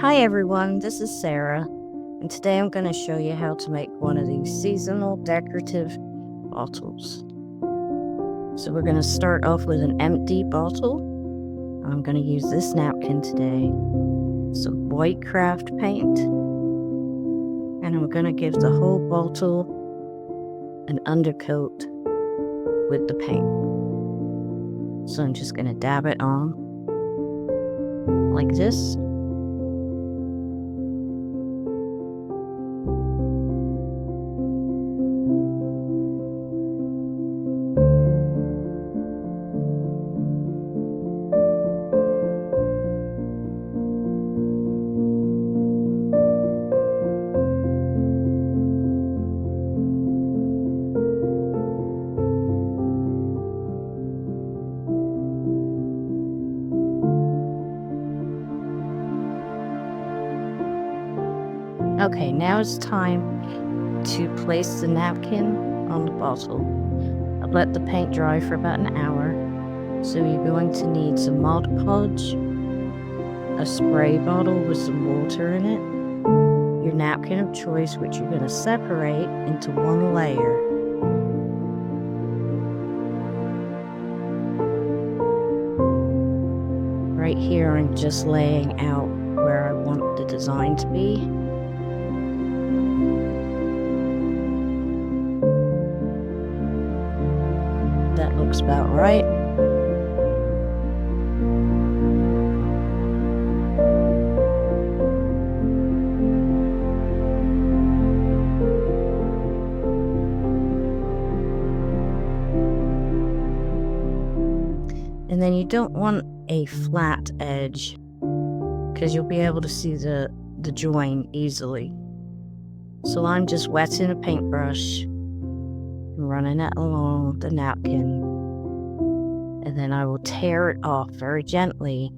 Hi everyone, this is Sarah, and today I'm going to show you how to make one of these seasonal decorative bottles. So we're going to start off with an empty bottle. I'm going to use this napkin today, some white craft paint, and I'm going to give the whole bottle an undercoat with the paint. So I'm just going to dab it on like this. Okay, now it's time to place the napkin on the bottle. I've let the paint dry for about an hour. So you're going to need some Mod Podge, a spray bottle with some water in it, your napkin of choice, which you're going to separate into one layer. Right here, I'm just laying out where I want the design to be. That looks about right. And then you don't want a flat edge because you'll be able to see the join easily. So I'm just wetting a paintbrush and running it along the napkin, and then I will tear it off very gently.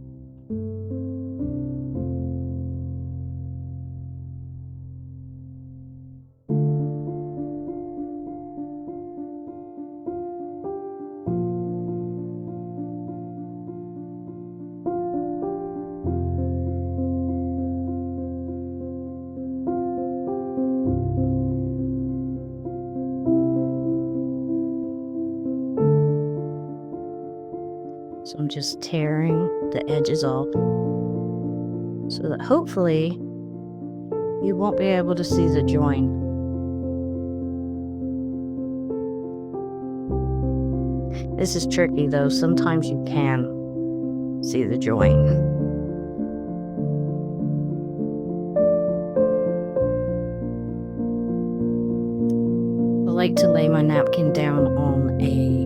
So I'm just tearing the edges off so that hopefully you won't be able to see the join. This is tricky though, sometimes you can see the join. I like to lay my napkin down on a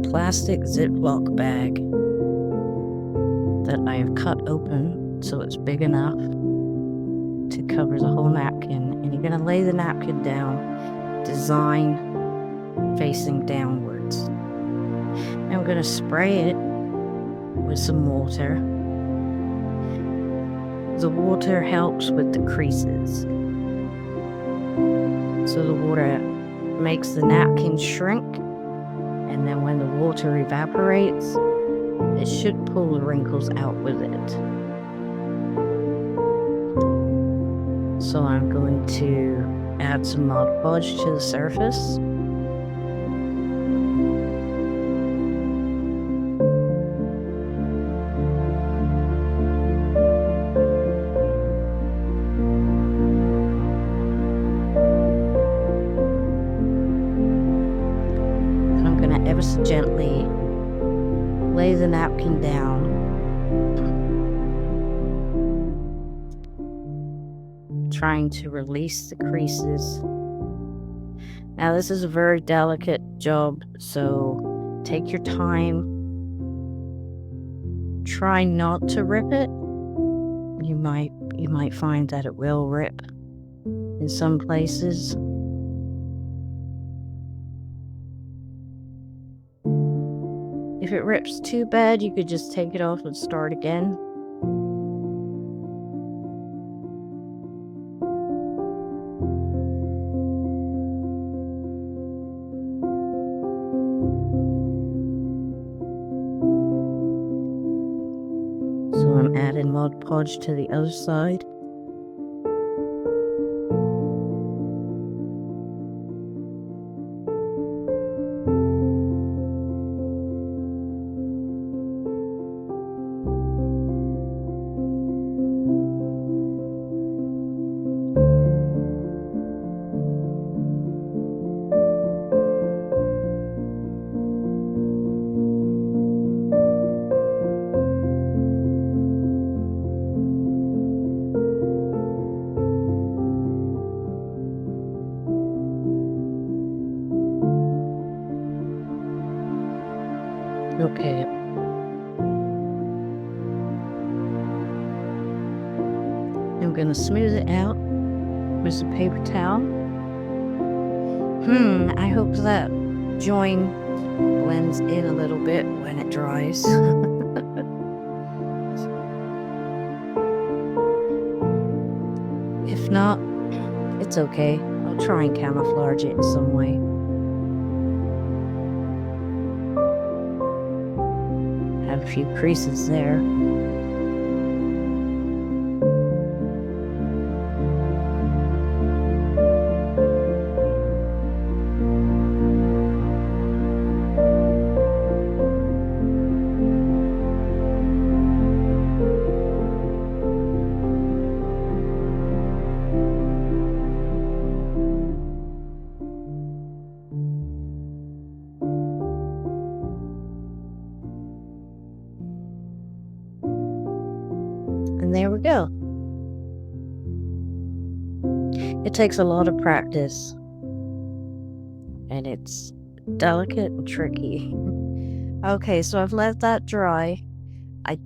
plastic Ziploc bag that I have cut open so it's big enough to cover the whole napkin, and you're going to lay the napkin down, design facing downwards. And I'm going to spray it with some water. The water helps with the creases. So the water makes the napkin shrink, and then when the water evaporates, it should pull the wrinkles out with it. So I'm going to add some Mod Podge to the surface. And I'm going to ever so gently lay the napkin down. Trying to release the creases. Now this is a very delicate job, so take your time. Try not to rip it. You might find that it will rip in some places. If it rips too bad, you could just take it off and start again. So I'm adding Mod Podge to the other side. Okay. I'm gonna smooth it out with some paper towel. I hope that join blends in a little bit when it dries. If not, it's okay. I'll try and camouflage it in some way. Have a few creases there. And there we go. It takes a lot of practice, and it's delicate and tricky. Okay, so I've let that dry. I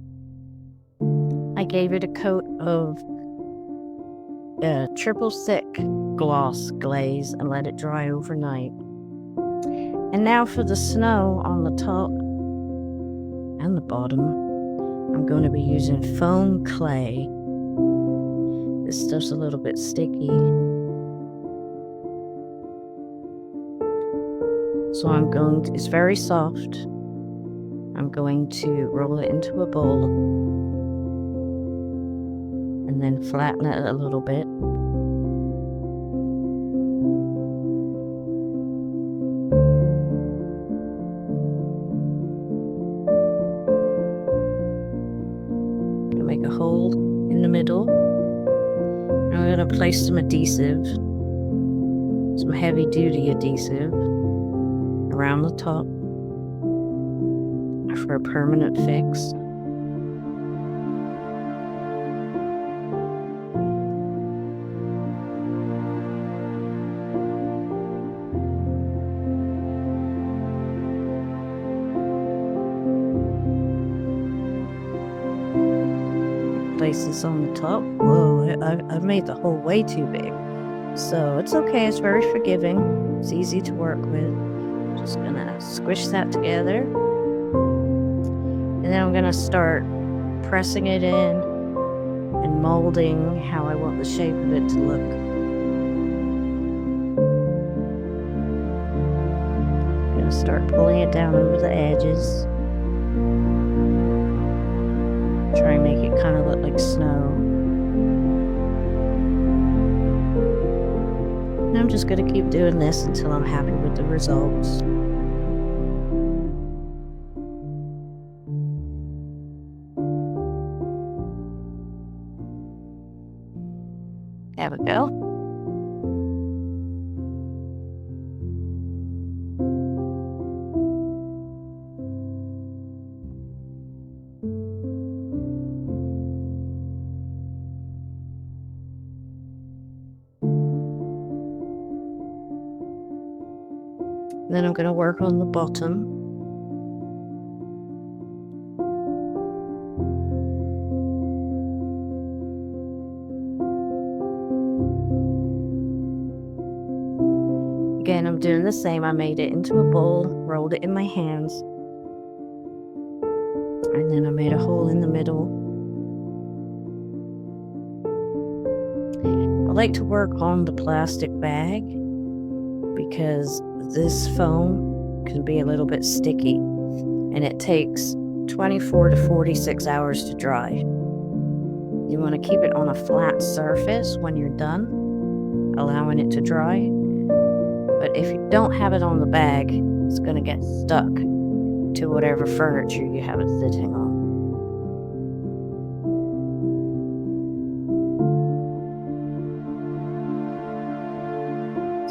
gave it a coat of triple thick gloss glaze and let it dry overnight. And now for the snow on the top and the bottom, I'm going to be using foam clay. This stuff's a little bit sticky. So it's very soft. I'm going to roll it into a bowl and then flatten it a little bit. Make a hole in the middle. I'm going to place some adhesive, some heavy duty adhesive around the top for a permanent fix. Place this on the top. Whoa, I've made the hole way too big. So it's okay, it's very forgiving. It's easy to work with. Just gonna squish that together. And then I'm gonna start pressing it in and molding how I want the shape of it to look. I'm gonna start pulling it down over the edges. Try and make it kind of look like snow. And I'm just going to keep doing this until I'm happy with the results. There we go. Then I'm going to work on the bottom. Again, I'm doing the same. I made it into a bowl, rolled it in my hands, and then I made a hole in the middle. I like to work on the plastic bag because this foam can be a little bit sticky, and it takes 24 to 46 hours to dry. You want to keep it on a flat surface when you're done, allowing it to dry. But if you don't have it on the bag, it's going to get stuck to whatever furniture you have it sitting on.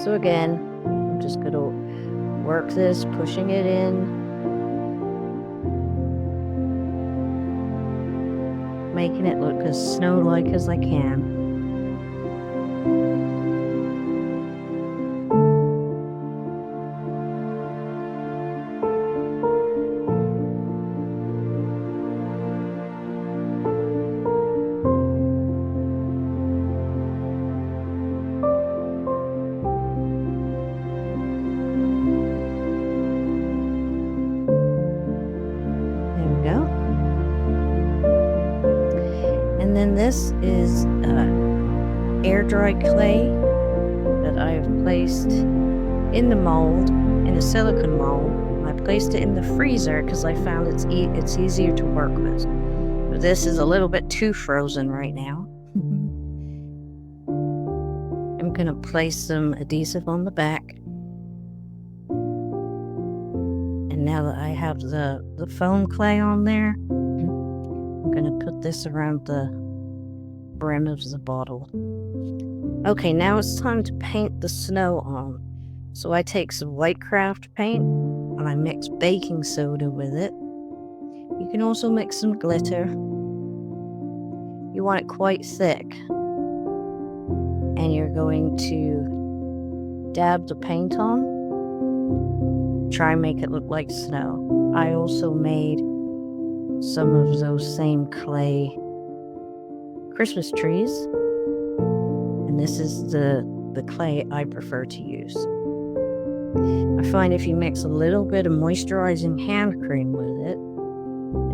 So again, I'm just going to work this, pushing it in, making it look as snow-like as I can. And then this is air dry clay that I've placed in the mold, in a silicone mold. I placed it in the freezer because I found it's easier to work with. But this is a little bit too frozen right now. I'm going to place some adhesive on the back. And now that I have the foam clay on there, I'm going to put this around the brim of the bottle. Okay, now it's time to paint the snow on. So I take some white craft paint and I mix baking soda with it. You can also mix some glitter. You want it quite thick. And you're going to dab the paint on. Try and make it look like snow. I also made some of those same clay Christmas trees, and this is the clay I prefer to use. I find if you mix a little bit of moisturizing hand cream with it,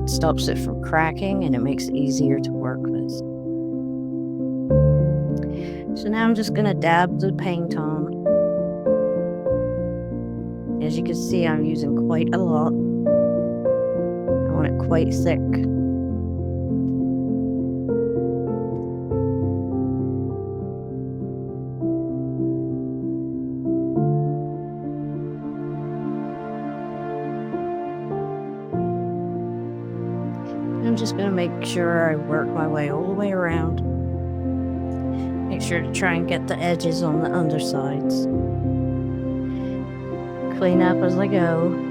it stops it from cracking and it makes it easier to work with. So now I'm just going to dab the paint on. As you can see, I'm using quite a lot. I want it quite thick. I'm just going to make sure I work my way all the way around. Make sure to try and get the edges on the undersides. Clean up as I go.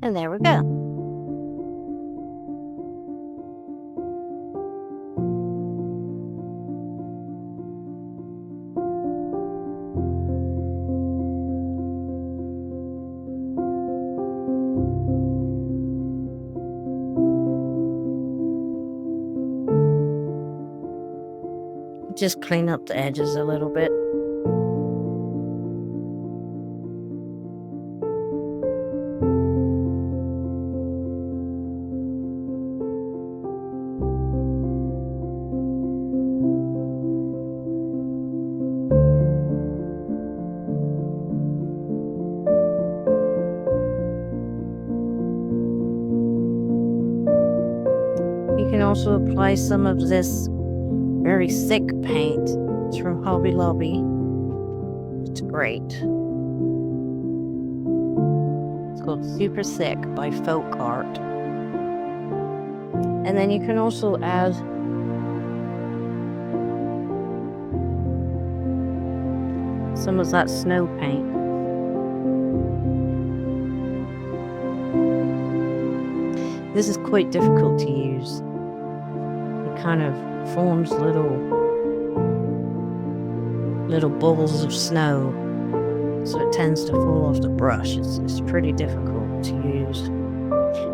And there we go. Just clean up the edges a little bit. You can also apply some of this very thick paint. It's from Hobby Lobby. It's great. It's called Super Thick by Folk Art. And then you can also add some of that snow paint. This is quite difficult to use. It kind of forms little balls of snow, so it tends to fall off the brush. It's pretty difficult to use,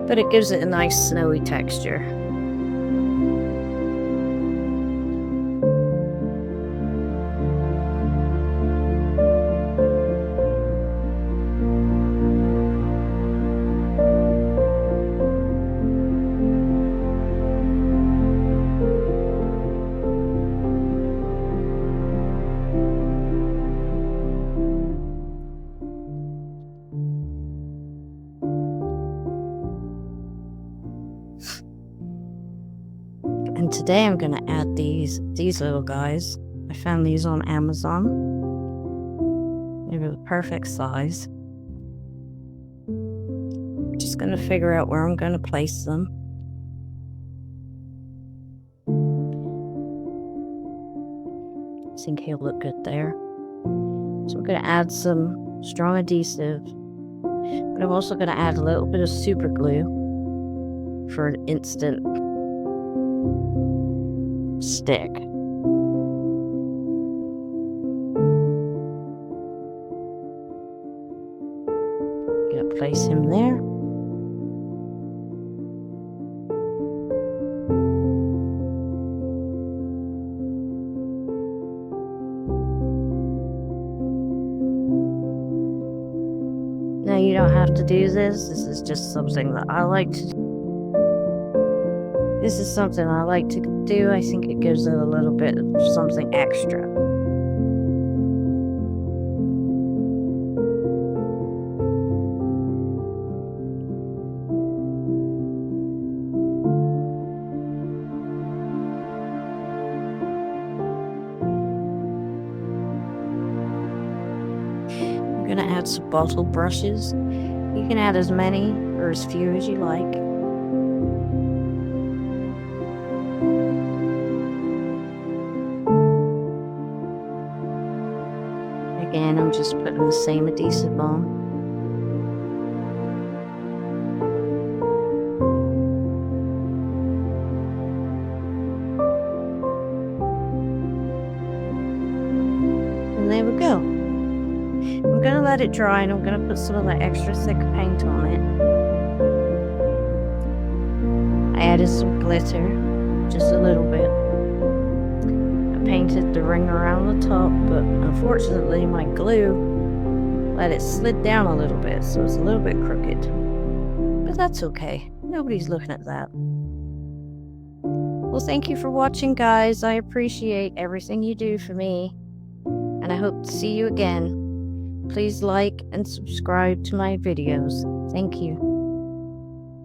but it gives it a nice snowy texture. And today I'm going to add these little guys. I found these on Amazon. They were the perfect size. Just going to figure out where I'm going to place them. I think he'll look good there. So I'm going to add some strong adhesive. But I'm also going to add a little bit of super glue for an instant stick. Gonna place him there. Now you don't have to do this. This is just something that I like to do. This is something I like to do. I think it gives it a little bit of something extra. I'm going to add some bottle brushes. You can add as many or as few as you like. Again, I'm just putting the same adhesive on. And there we go. I'm going to let it dry and I'm going to put some of that extra thick paint on it. I added some glitter, just a little bit. Painted the ring around the top, but unfortunately my glue let it slid down a little bit, so it's a little bit crooked. But that's okay. Nobody's looking at that. Well, thank you for watching, guys. I appreciate everything you do for me, and I hope to see you again. Please like and subscribe to my videos. Thank you.